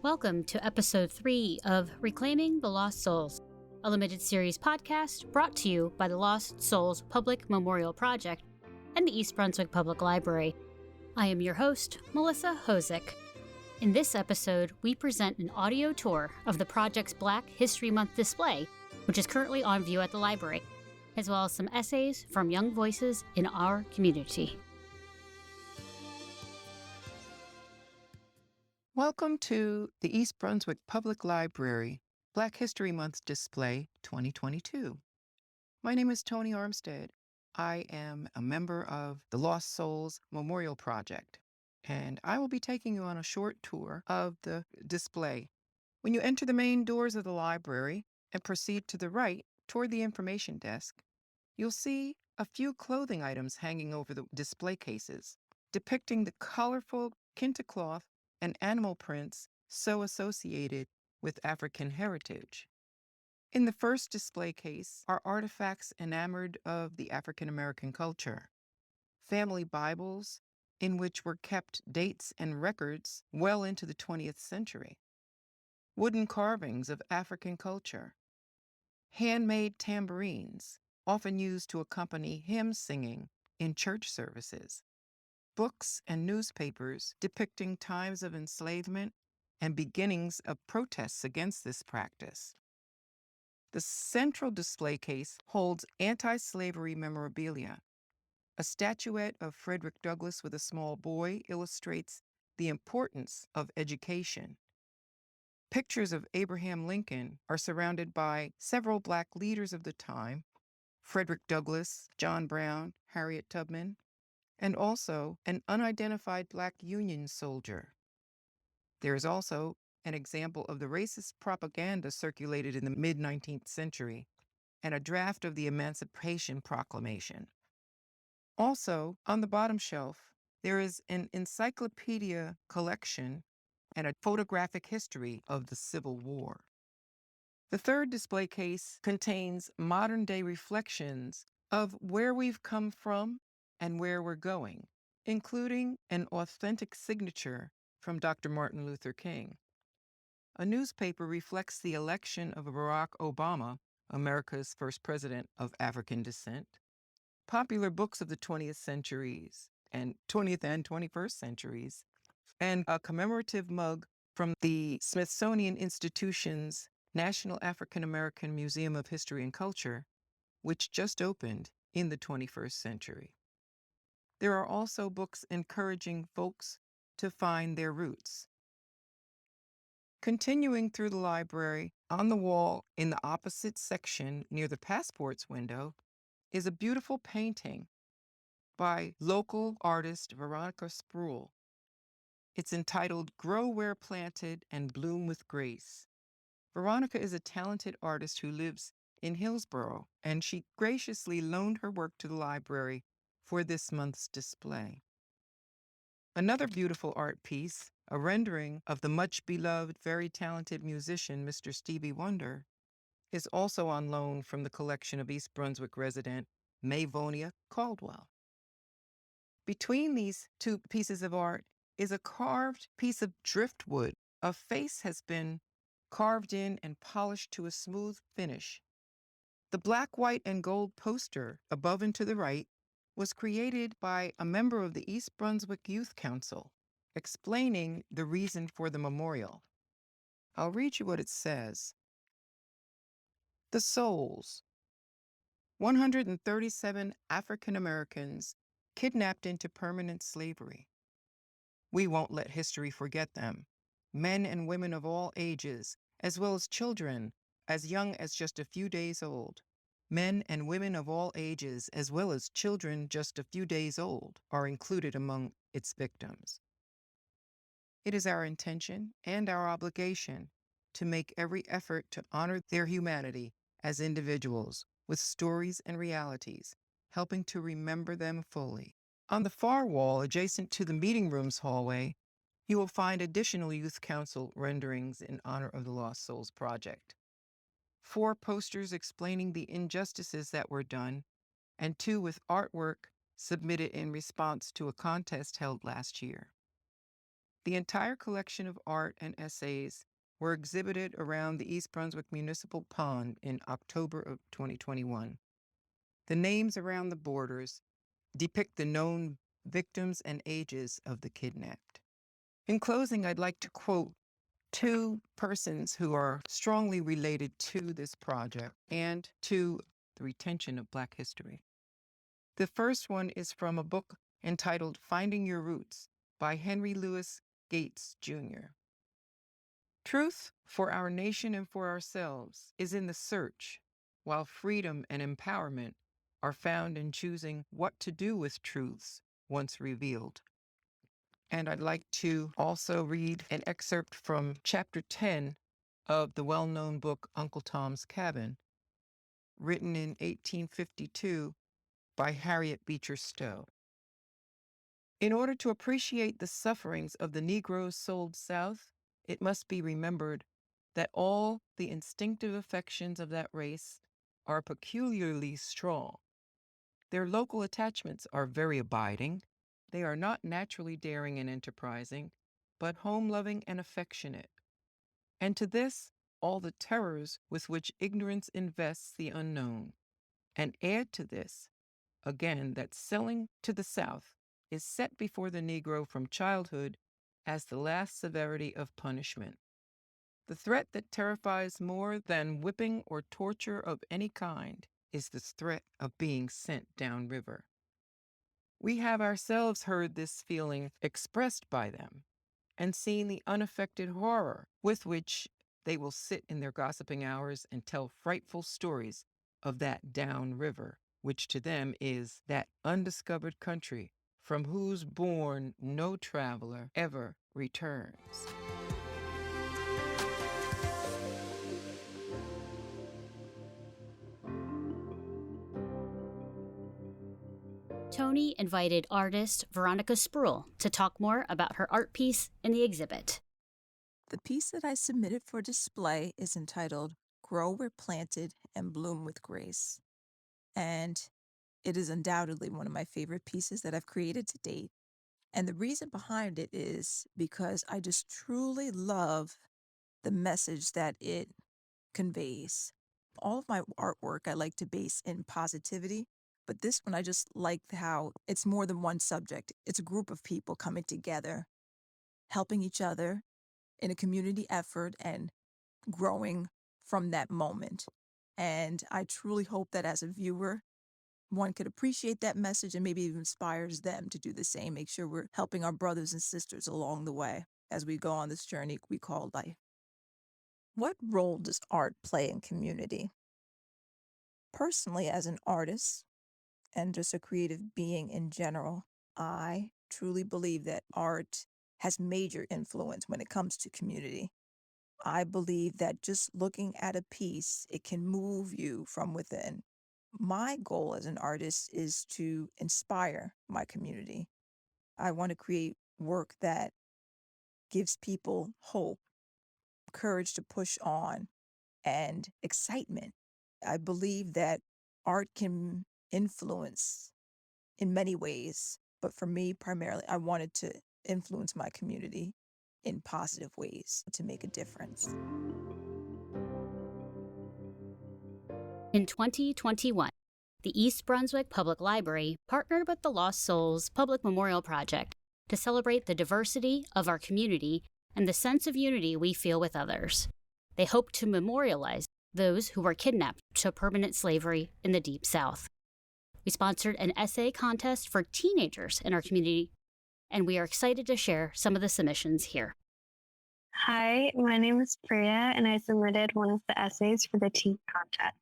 Welcome to Episode 3 of Reclaiming the Lost Souls, a limited series podcast brought to you by the Lost Souls Public Memorial Project and the East Brunswick Public Library. I am your host, Melissa Hozick. In this episode, we present an audio tour of the project's Black History Month display, which is currently on view at the library, as well as some essays from young voices in our community. Welcome to the East Brunswick Public Library Black History Month Display 2022. My name is Tony Armstead. I am a member of the Lost Souls Memorial Project, and I will be taking you on a short tour of the display. When you enter the main doors of the library and proceed to the right toward the information desk, you'll see a few clothing items hanging over the display cases, depicting the colorful kente cloth and animal prints so associated with African heritage. In the first display case are artifacts enamored of the African American culture, family Bibles in which were kept dates and records well into the 20th century, wooden carvings of African culture, handmade tambourines, often used to accompany hymn singing in church services, books and newspapers depicting times of enslavement and beginnings of protests against this practice. The central display case holds anti-slavery memorabilia. A statuette of Frederick Douglass with a small boy illustrates the importance of education. Pictures of Abraham Lincoln are surrounded by several Black leaders of the time, Frederick Douglass, John Brown, Harriet Tubman, and also an unidentified Black Union soldier. There is also an example of the racist propaganda circulated in the mid-19th century and a draft of the Emancipation Proclamation. Also, on the bottom shelf, there is an encyclopedia collection and a photographic history of the Civil War. The third display case contains modern-day reflections of where we've come from and where we're going, including an authentic signature from Dr. Martin Luther King. A newspaper reflects the election of Barack Obama, America's first president of African descent. Popular books of the 20th and 21st centuries, and a commemorative mug from the Smithsonian Institution's National African American Museum of History and Culture, which just opened in the 21st century. There are also books encouraging folks to find their roots. Continuing through the library, on the wall in the opposite section near the passports window is a beautiful painting by local artist Veronica Sproul. It's entitled Grow Where Planted and Bloom with Grace. Veronica is a talented artist who lives in Hillsborough, and she graciously loaned her work to the library for this month's display. Another beautiful art piece, a rendering of the much-beloved, very talented musician Mr. Stevie Wonder, is also on loan from the collection of East Brunswick resident Mayvonia Caldwell. Between these two pieces of art is a carved piece of driftwood. A face has been carved in and polished to a smooth finish. The black, white, and gold poster above and to the right was created by a member of the East Brunswick Youth Council, explaining the reason for the memorial. I'll read you what it says. The Souls. 137 African Americans kidnapped into permanent slavery. We won't let history forget them. Men and women of all ages, as well as children as young as just a few days old. Men and women of all ages, as well as children just a few days old, are included among its victims. It is our intention and our obligation to make every effort to honor their humanity as individuals with stories and realities, helping to remember them fully. On the far wall, adjacent to the meeting room's hallway, you will find additional Youth Council renderings in honor of the Lost Souls Project. 4 posters explaining the injustices that were done, and 2 with artwork submitted in response to a contest held last year. The entire collection of art and essays were exhibited around the East Brunswick Municipal Pond in October of 2021. The names around the borders depict the known victims and ages of the kidnapped. In closing, I'd like to quote two persons who are strongly related to this project and to the retention of Black history. The first one is from a book entitled Finding Your Roots by Henry Louis Gates, Jr. Truth for our nation and for ourselves is in the search, while freedom and empowerment are found in choosing what to do with truths once revealed. And I'd like to also read an excerpt from chapter 10 of the well-known book Uncle Tom's Cabin, written in 1852 by Harriet Beecher Stowe. In order to appreciate the sufferings of the Negroes sold South, it must be remembered that all the instinctive affections of that race are peculiarly strong. Their local attachments are very abiding. They are not naturally daring and enterprising, but home-loving and affectionate. And to this, all the terrors with which ignorance invests the unknown. And add to this, again, that selling to the South is set before the Negro from childhood as the last severity of punishment. The threat that terrifies more than whipping or torture of any kind is the threat of being sent downriver. We have ourselves heard this feeling expressed by them and seen the unaffected horror with which they will sit in their gossiping hours and tell frightful stories of that downriver, which to them is that undiscovered country from whose bourne no traveler ever returns. Tony invited artist Veronica Spruill to talk more about her art piece in the exhibit. The piece that I submitted for display is entitled Grow Where Planted and Bloom with Grace. And it is undoubtedly one of my favorite pieces that I've created to date. And the reason behind it is because I just truly love the message that it conveys. All of my artwork I like to base in positivity, but this one I just like how it's more than one subject. It's a group of people coming together, helping each other in a community effort and growing from that moment. And I truly hope that as a viewer, one could appreciate that message and maybe even inspires them to do the same. Make sure we're helping our brothers and sisters along the way as we go on this journey we call life. What role does art play in community? Personally, as an artist and just a creative being in general, I truly believe that art has major influence when it comes to community. I believe that just looking at a piece, it can move you from within. My goal as an artist is to inspire my community. I want to create work that gives people hope, courage to push on, and excitement. I believe that art can influence in many ways, but for me, primarily, I wanted to influence my community in positive ways to make a difference. In 2021, the East Brunswick Public Library partnered with the Lost Souls Public Memorial Project to celebrate the diversity of our community and the sense of unity we feel with others. They hope to memorialize those who were kidnapped to permanent slavery in the Deep South. We sponsored an essay contest for teenagers in our community, and we are excited to share some of the submissions here. Hi, my name is Priya, and I submitted one of the essays for the teen contest.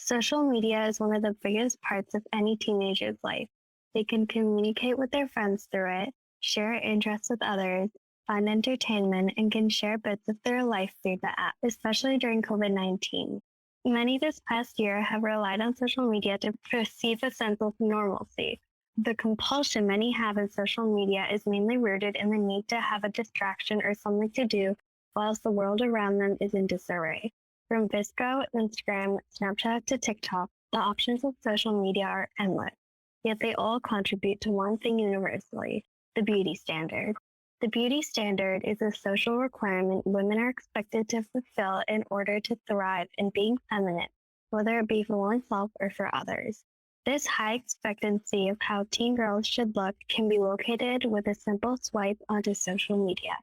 Social media is one of the biggest parts of any teenager's life. They can communicate with their friends through it, share interests with others, find entertainment, and can share bits of their life through the app, especially during COVID-19. Many this past year have relied on social media to perceive a sense of normalcy. The compulsion many have in social media is mainly rooted in the need to have a distraction or something to do whilst the world around them is in disarray. From Visco, Instagram, Snapchat to TikTok, the options of social media are endless, yet they all contribute to one thing universally, the beauty standard. The beauty standard is a social requirement women are expected to fulfill in order to thrive in being feminine, whether it be for oneself or for others. This high expectancy of how teen girls should look can be located with a simple swipe onto social media.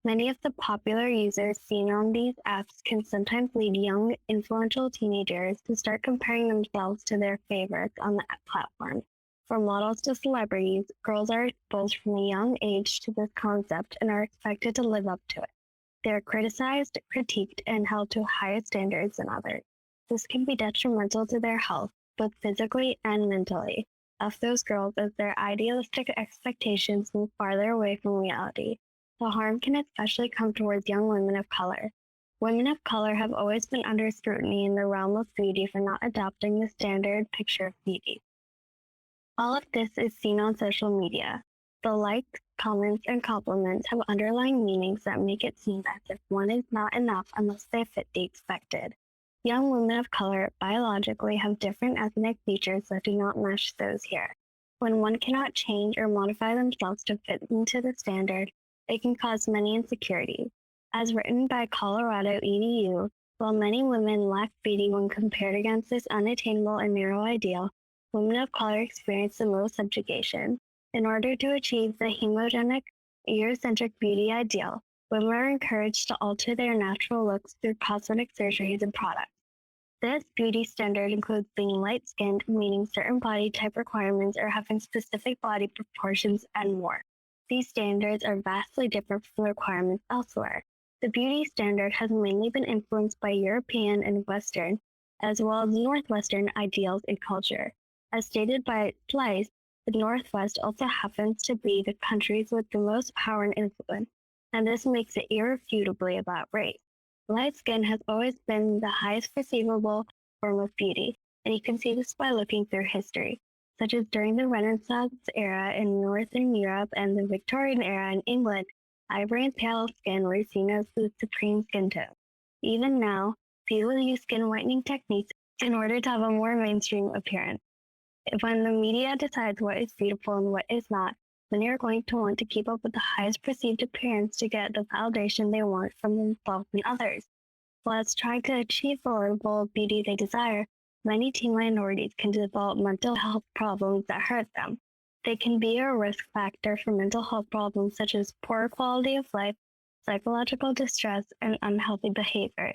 Many of the popular users seen on these apps can sometimes lead young, influential teenagers to start comparing themselves to their favorites on the app platform. From models to celebrities, girls are exposed from a young age to this concept and are expected to live up to it. They are criticized, critiqued, and held to higher standards than others. This can be detrimental to their health, both physically and mentally, of those girls as their idealistic expectations move farther away from reality. The harm can especially come towards young women of color. Women of color have always been under scrutiny in the realm of beauty for not adopting the standard picture of beauty. All of this is seen on social media. The likes, comments, and compliments have underlying meanings that make it seem as if one is not enough unless they fit the expected. Young women of color biologically have different ethnic features that do not match those here. When one cannot change or modify themselves to fit into the standard, it can cause many insecurities. As written by Colorado EDU, while many women lack beauty when compared against this unattainable and narrow ideal, women of color experience the most subjugation. In order to achieve the homogenic, Eurocentric beauty ideal, women are encouraged to alter their natural looks through cosmetic surgeries and products. This beauty standard includes being light-skinned, meeting certain body type requirements, or having specific body proportions, and more. These standards are vastly different from the requirements elsewhere. The beauty standard has mainly been influenced by European and Western, as well as Northwestern ideals and culture. As stated by Slice, the Northwest also happens to be the countries with the most power and influence, and this makes it irrefutably about race. Light skin has always been the highest perceivable form of beauty, and you can see this by looking through history, such as during the Renaissance era in Northern Europe and the Victorian era in England. Ivory and pale skin were seen as the supreme skin tone. Even now, people use skin whitening techniques in order to have a more mainstream appearance. When the media decides what is beautiful and what is not, many are going to want to keep up with the highest perceived appearance to get the validation they want from themselves and others. While trying to achieve the level beauty they desire, many teen minorities can develop mental health problems that hurt them. They can be a risk factor for mental health problems such as poor quality of life, psychological distress, and unhealthy behavior.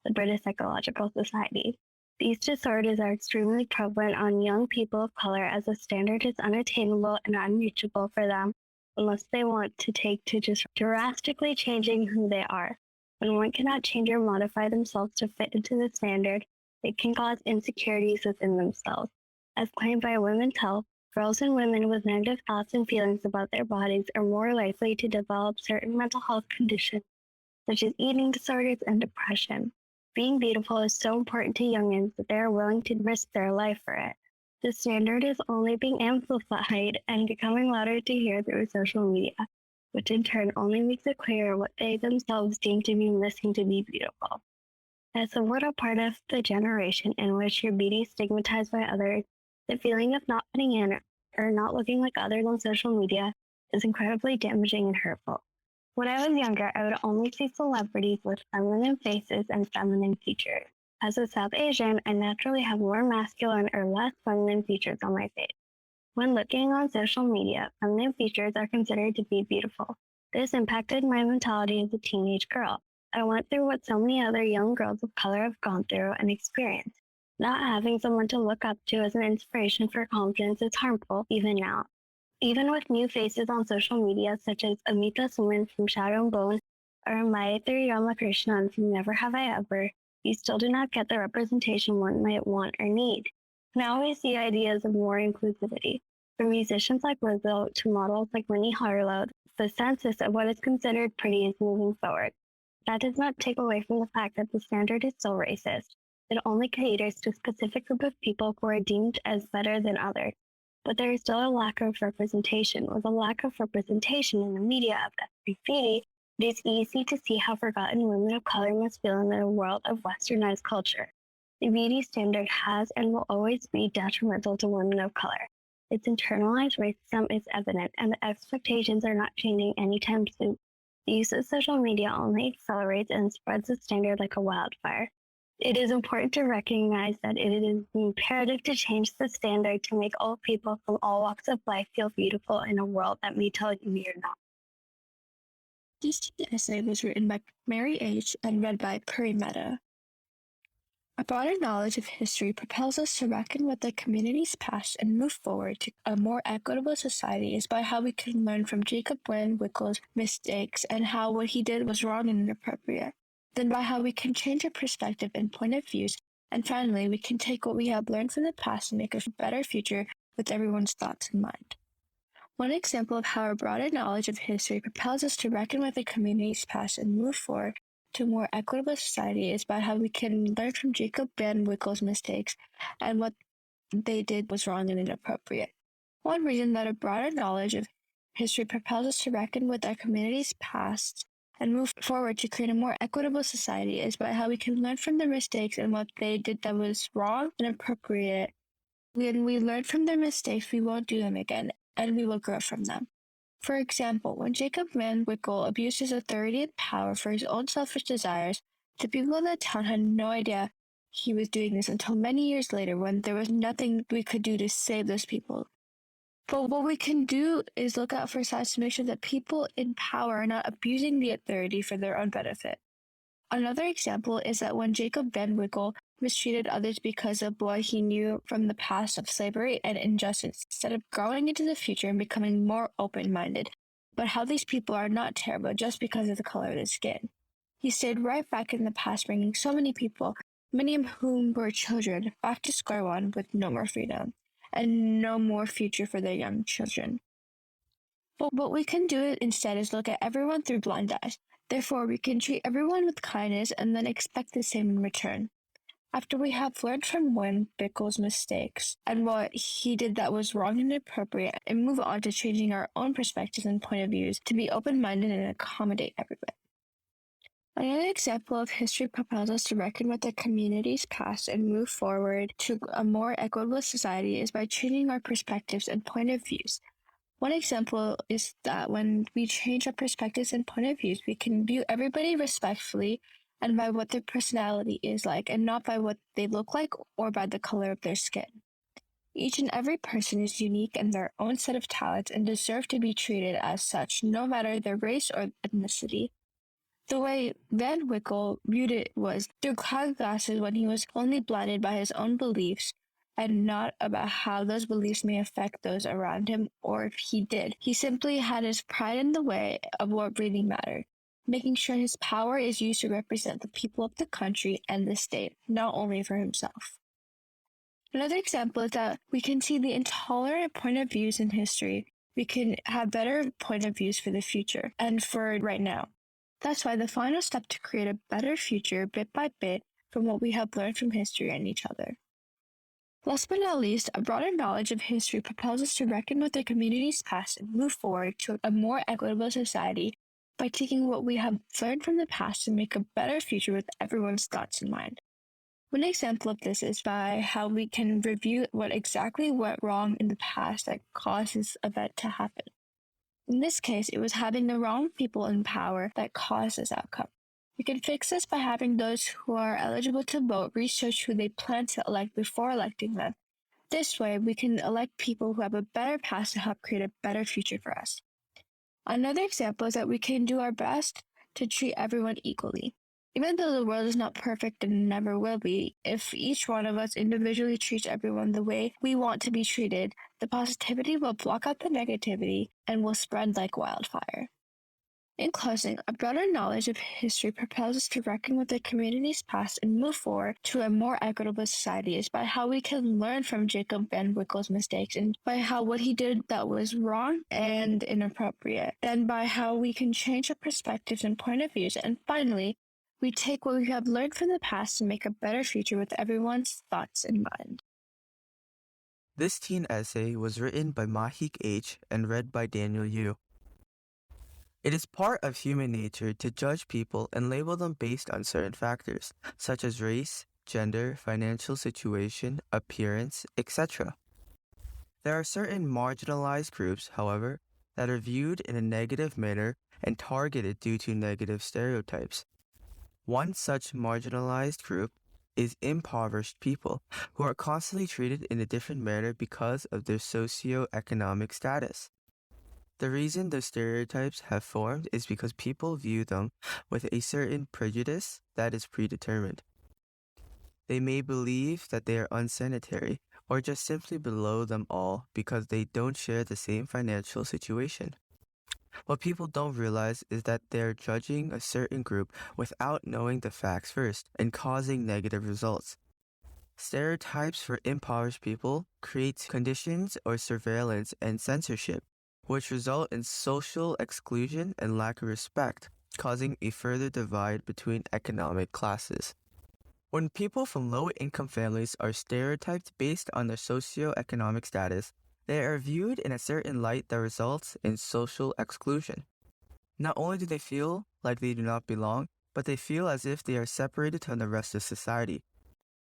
The British Psychological Society. These disorders are extremely prevalent on young people of color as the standard is unattainable and unreachable for them unless they want to take to just drastically changing who they are. When one cannot change or modify themselves to fit into the standard, it can cause insecurities within themselves. As claimed by Women's Health, girls and women with negative thoughts and feelings about their bodies are more likely to develop certain mental health conditions, such as eating disorders and depression. Being beautiful is so important to youngins that they are willing to risk their life for it. The standard is only being amplified and becoming louder to hear through social media, which in turn only makes it clearer what they themselves deem to be missing to be beautiful. As somewhat a part of the generation in which your beauty is stigmatized by others, the feeling of not fitting in or not looking like others on social media is incredibly damaging and hurtful. When I was younger, I would only see celebrities with feminine faces and feminine features. As a South Asian, I naturally have more masculine or less feminine features on my face. When looking on social media, feminine features are considered to be beautiful. This impacted my mentality as a teenage girl. I went through what so many other young girls of color have gone through and experienced. Not having someone to look up to as an inspiration for confidence is harmful even now. Even with new faces on social media, such as Amita Suman from Shadow and Bone or Mayatri Ramakrishnan from Never Have I Ever, you still do not get the representation one might want or need. Now we see ideas of more inclusivity. From musicians like Lizzo to models like Winnie Harlow, the census of what is considered pretty is moving forward. That does not take away from the fact that the standard is still racist. It only caters to a specific group of people who are deemed as better than others. But there is still a lack of representation. With a lack of representation in the media of ethnic beauty, it is easy to see how forgotten women of color must feel in a world of westernized culture. The beauty standard has and will always be detrimental to women of color. Its internalized racism is evident, and the expectations are not changing anytime soon. The use of social media only accelerates and spreads the standard like a wildfire. It is important to recognize that it is imperative to change the standard to make all people from all walks of life feel beautiful in a world that may tell you you're not. This essay was written by Mahek H and read by Paree Mehta. A broader knowledge of history propels us to reckon with the community's past and move forward to a more equitable society is by how we can learn from Jacob Van Winkle's mistakes and how what he did was wrong and inappropriate. Then by how we can change our perspective and point of views. And finally, we can take what we have learned from the past and make a better future with everyone's thoughts in mind. One example of how a broader knowledge of history propels us to reckon with the community's past and move forward to a more equitable society is by how we can learn from Jacob Van Winkle's mistakes and what they did was wrong and inappropriate. One reason that a broader knowledge of history propels us to reckon with our community's past and move forward to create a more equitable society is by how we can learn from their mistakes and what they did that was wrong and inappropriate. When we learn from their mistakes, we won't do them again, and we will grow from them. For example, when Jacob Van Winkle abused his authority and power for his own selfish desires, the people in the town had no idea he was doing this until many years later when there was nothing we could do to save those people. But what we can do is look out for signs to make sure that people in power are not abusing the authority for their own benefit. Another example is that when Jacob Van Winkle mistreated others because of what he knew from the past of slavery and injustice, instead of growing into the future and becoming more open-minded, but how these people are not terrible just because of the color of their skin. He stayed right back in the past, bringing so many people, many of whom were children, back to square one with no more freedom and no more future for their young children. But what we can do instead is look at everyone through blind eyes. Therefore, we can treat everyone with kindness and then expect the same in return. After we have learned from Van Winkle's mistakes and what he did that was wrong and inappropriate, and move on to changing our own perspectives and point of views to be open-minded and accommodate everyone. Another example of history propels us to reckon with the community's past and move forward to a more equitable society is by changing our perspectives and point of views. One example is that when we change our perspectives and point of views, we can view everybody respectfully and by what their personality is like, and not by what they look like or by the color of their skin. Each and every person is unique in their own set of talents and deserve to be treated as such, no matter their race or ethnicity. The way Van Winkle viewed it was through cloud glasses when he was only blinded by his own beliefs and not about how those beliefs may affect those around him, or if he did. He simply had his pride in the way of what really mattered, making sure his power is used to represent the people of the country and the state, not only for himself. Another example is that we can see the intolerant point of views in history. We can have better point of views for the future and for right now. That's why the final step to create a better future bit by bit from what we have learned from history and each other. Last but not least, a broader knowledge of history propels us to reckon with the community's past and move forward to a more equitable society by taking what we have learned from the past and make a better future with everyone's thoughts in mind. One example of this is by how we can review what exactly went wrong in the past that caused this event to happen. In this case, it was having the wrong people in power that caused this outcome. We can fix this by having those who are eligible to vote research who they plan to elect before electing them. This way, we can elect people who have a better past to help create a better future for us. Another example is that we can do our best to treat everyone equally. Even though the world is not perfect and never will be, if each one of us individually treats everyone the way we want to be treated, the positivity will block out the negativity and will spread like wildfire. In closing, a broader knowledge of history propels us to reckon with the community's past and move forward to a more equitable society is by how we can learn from Jacob Van Winkle's mistakes and by how what he did that was wrong and inappropriate, then by how we can change our perspectives and point of views, and finally, we take what we have learned from the past and make a better future with everyone's thoughts in mind. This teen essay was written by Mahek H and read by Daniel Yu. It is part of human nature to judge people and label them based on certain factors, such as race, gender, financial situation, appearance, etc. There are certain marginalized groups, however, that are viewed in a negative manner and targeted due to negative stereotypes. One such marginalized group is impoverished people, who are constantly treated in a different manner because of their socioeconomic status. The reason those stereotypes have formed is because people view them with a certain prejudice that is predetermined. They may believe that they are unsanitary or just simply below them all because they don't share the same financial situation. What people don't realize is that they're judging a certain group without knowing the facts first and causing negative results. Stereotypes for impoverished people create conditions or surveillance and censorship, which result in social exclusion and lack of respect, causing a further divide between economic classes. When people from low-income families are stereotyped based on their socioeconomic status, they are viewed in a certain light that results in social exclusion. Not only do they feel like they do not belong, but they feel as if they are separated from the rest of society.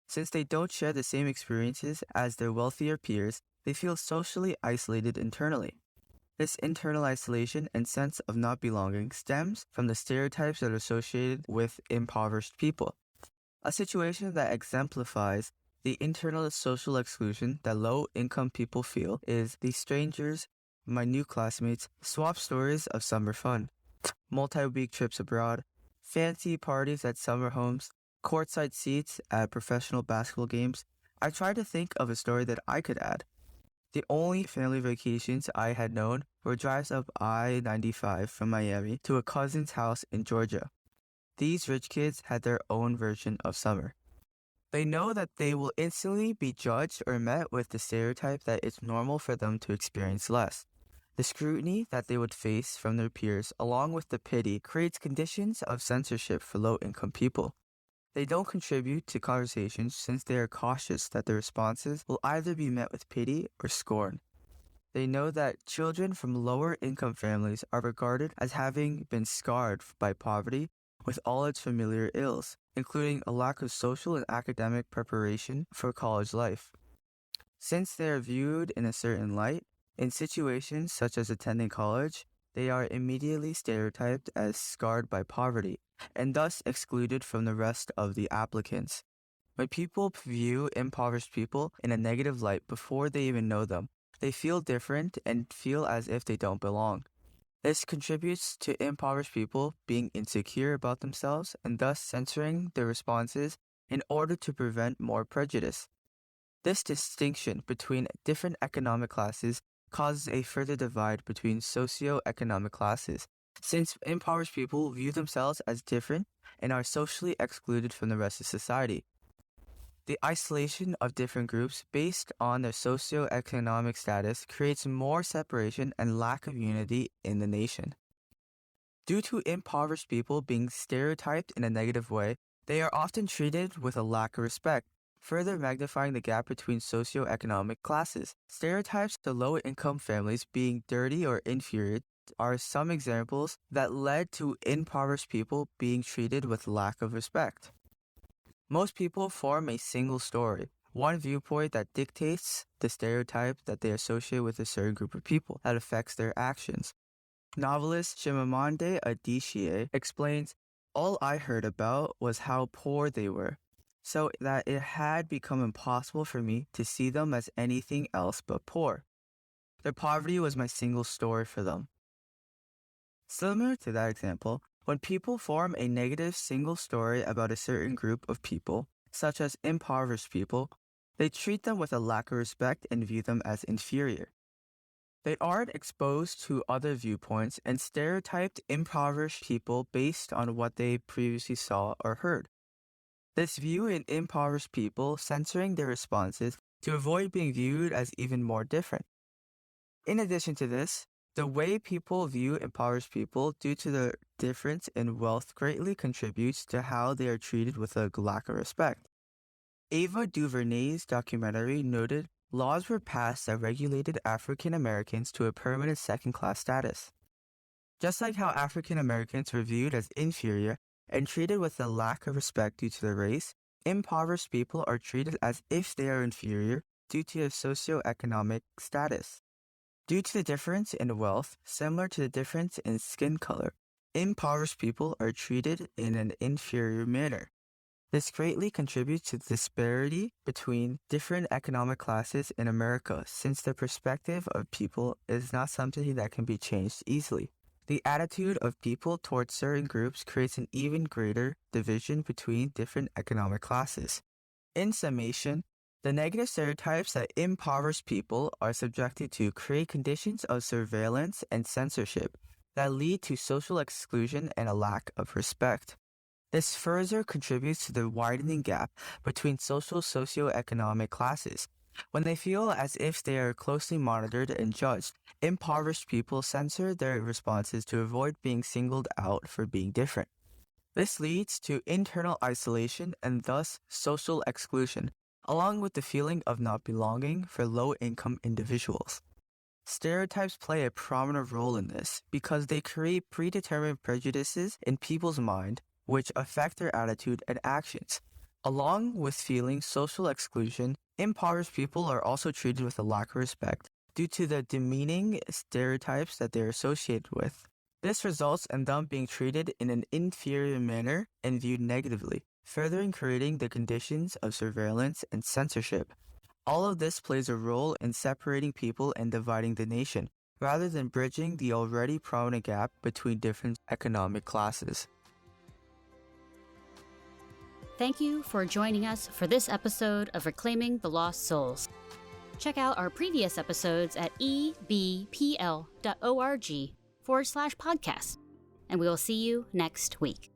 Since they don't share the same experiences as their wealthier peers, they feel socially isolated internally. This internal isolation and sense of not belonging stems from the stereotypes that are associated with impoverished people. A situation that exemplifies the internal social exclusion that low-income people feel is the strangers, my new classmates, swap stories of summer fun, multi-week trips abroad, fancy parties at summer homes, courtside seats at professional basketball games. I tried to think of a story that I could add. The only family vacations I had known were drives up I-95 from Miami to a cousin's house in Georgia. These rich kids had their own version of summer. They know that they will instantly be judged or met with the stereotype that it's normal for them to experience less. The scrutiny that they would face from their peers, along with the pity, creates conditions of censorship for low-income people. They don't contribute to conversations since they are cautious that their responses will either be met with pity or scorn. They know that children from lower-income families are regarded as having been scarred by poverty with all its familiar ills, including a lack of social and academic preparation for college life. Since they are viewed in a certain light, in situations such as attending college, they are immediately stereotyped as scarred by poverty, and thus excluded from the rest of the applicants. When people view impoverished people in a negative light before they even know them, they feel different and feel as if they don't belong. This contributes to impoverished people being insecure about themselves and thus censoring their responses in order to prevent more prejudice. This distinction between different economic classes causes a further divide between socio-economic classes, since impoverished people view themselves as different and are socially excluded from the rest of society. The isolation of different groups based on their socioeconomic status creates more separation and lack of unity in the nation. Due to impoverished people being stereotyped in a negative way, they are often treated with a lack of respect, further magnifying the gap between socioeconomic classes. Stereotypes to low-income families being dirty or inferior are some examples that led to impoverished people being treated with lack of respect. Most people form a single story, one viewpoint that dictates the stereotype that they associate with a certain group of people that affects their actions. Novelist Chimamanda Adichie explains, "All I heard about was how poor they were, so that it had become impossible for me to see them as anything else but poor. Their poverty was my single story for them." Similar to that example, when people form a negative single story about a certain group of people, such as impoverished people, they treat them with a lack of respect and view them as inferior. They aren't exposed to other viewpoints and stereotyped impoverished people based on what they previously saw or heard. This view in impoverished people censoring their responses to avoid being viewed as even more different. In addition to this, the way people view impoverished people due to the difference in wealth greatly contributes to how they are treated with a lack of respect. Ava DuVernay's documentary noted laws were passed that regulated African Americans to a permanent second-class status. Just like how African Americans were viewed as inferior and treated with a lack of respect due to their race, impoverished people are treated as if they are inferior due to their socioeconomic status. Due to the difference in wealth, similar to the difference in skin color, impoverished people are treated in an inferior manner. This greatly contributes to the disparity between different economic classes in America, since the perspective of people is not something that can be changed easily. The attitude of people towards certain groups creates an even greater division between different economic classes. In summation, the negative stereotypes that impoverished people are subjected to create conditions of surveillance and censorship that lead to social exclusion and a lack of respect. This further contributes to the widening gap between socioeconomic classes. When they feel as if they are closely monitored and judged, impoverished people censor their responses to avoid being singled out for being different. This leads to internal isolation and thus social exclusion, along with the feeling of not belonging for low-income individuals. Stereotypes play a prominent role in this because they create predetermined prejudices in people's mind which affect their attitude and actions. Along with feeling social exclusion, impoverished people are also treated with a lack of respect due to the demeaning stereotypes that they are associated with. This results in them being treated in an inferior manner and viewed negatively, further creating the conditions of surveillance and censorship. All of this plays a role in separating people and dividing the nation, rather than bridging the already prominent gap between different economic classes. Thank you for joining us for this episode of Reclaiming the Lost Souls. Check out our previous episodes at ebpl.org/podcast, and we will see you next week.